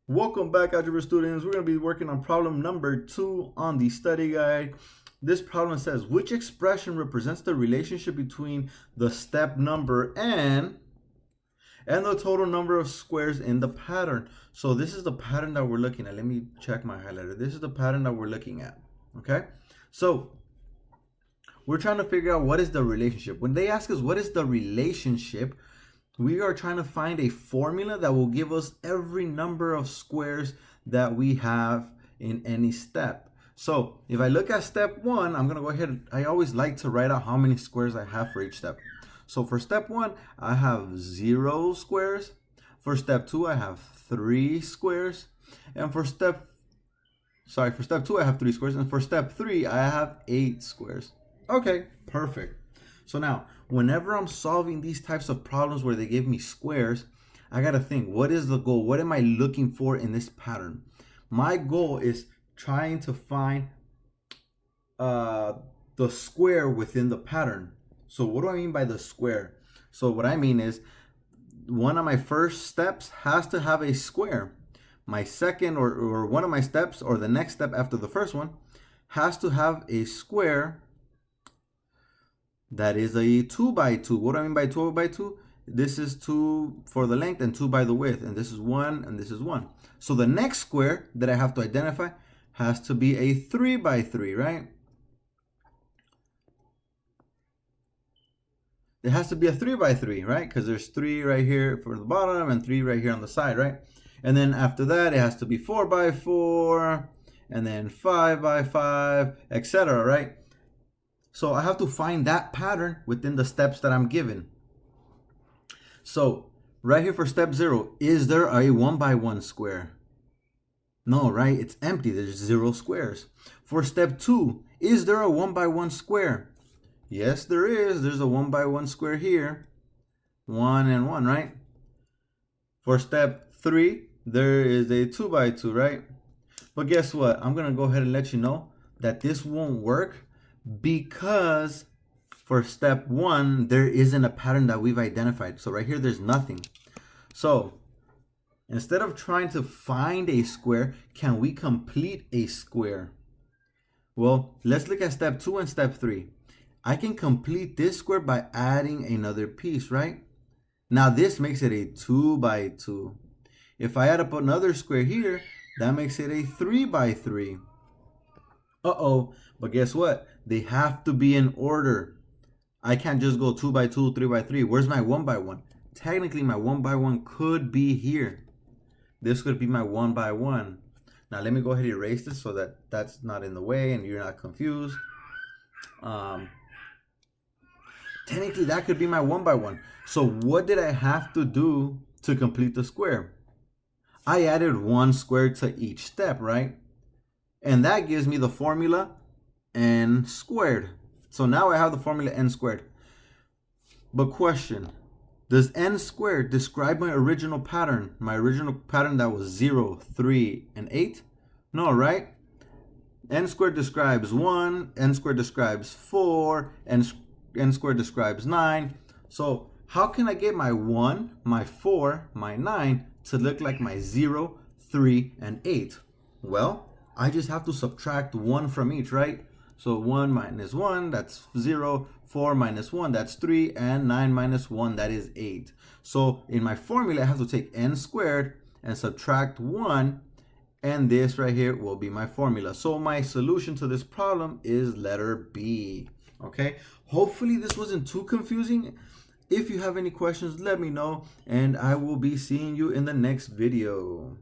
Welcome back, algebra students. We're going to be working on problem number 2 on the study guide. This problem says, which expression represents the relationship between the step number and the total number of squares in the pattern? So this is the pattern that we're looking at. Let me check my highlighter. This is the pattern that we're looking at. Okay, so we're trying to figure out what is the relationship. When they ask us what is the relationship, we are trying to find a formula that will give us every number of squares that we have in any step. So if I look at step 1, I'm going to go ahead. I always like to write out how many squares I have for each step. So for step 1, I have 0 squares. For step 2, I have 3 squares. And for step 2, I have 3 squares. And for step 3, I have 8 squares. Okay, perfect. So now, whenever I'm solving these types of problems where they give me squares, I got to think, what is the goal? What am I looking for in this pattern? My goal is trying to find the square within the pattern. So what do I mean by the square? So what I mean is one of my first steps has to have a square. My second or one of my steps or the next step after the first one has to have a square that is a 2 by 2. What do I mean by 2 by 2? This is 2 for the length and 2 by the width. And this is 1 and this is 1. So the next square that I have to identify has to be a 3 by 3, right? It has to be a 3 by 3, right? Because there's 3 right here for the bottom and 3 right here on the side, right? And then after that, it has to be 4 by 4 and then 5 by 5, etc., right? So I have to find that pattern within the steps that I'm given. So right here for step 0, is there a 1 by 1 square? No, right? It's empty. There's 0 squares. For step 2, is there a 1 by 1 square? Yes, there is. There's a 1 by 1 square here. 1 and 1, right? For step 3, there is a 2 by 2, right? But guess what? I'm going to go ahead and let you know that this won't work because for step 1, there isn't a pattern that we've identified. So right here, there's nothing. So instead of trying to find a square, can we complete a square? Well, let's look at step 2 and step 3. I can complete this square by adding another piece, right? Now this makes it a 2 by 2. If I add up another square here, that makes it a 3 by 3. Uh-oh, but guess what? They have to be in order. I can't just go 2 by 2, 3 by 3. Where's my 1 by 1? Technically, my 1 by 1 could be here. This could be my 1 by 1. Now, let me go ahead and erase this so that that's not in the way and you're not confused. Technically, that could be my 1 by 1. So what did I have to do to complete the square? I added 1 square to each step, right? And that gives me the formula n squared. So now I have the formula n squared. But question, does n squared describe my original pattern? My original pattern that was 0, 3, and 8? No, right? N squared describes 1, n squared describes 4, n squared describes 9. So how can I get my 1, my 4, my 9 to look like my 0, 3, and 8? Well, I just have to subtract 1 from each, right? So 1 minus 1, that's 0. 4 minus 1, that's 3. And 9 minus 1, that is 8. So in my formula, I have to take n squared and subtract 1. And this right here will be my formula. So my solution to this problem is letter B. Okay? Hopefully this wasn't too confusing. If you have any questions, let me know. And I will be seeing you in the next video.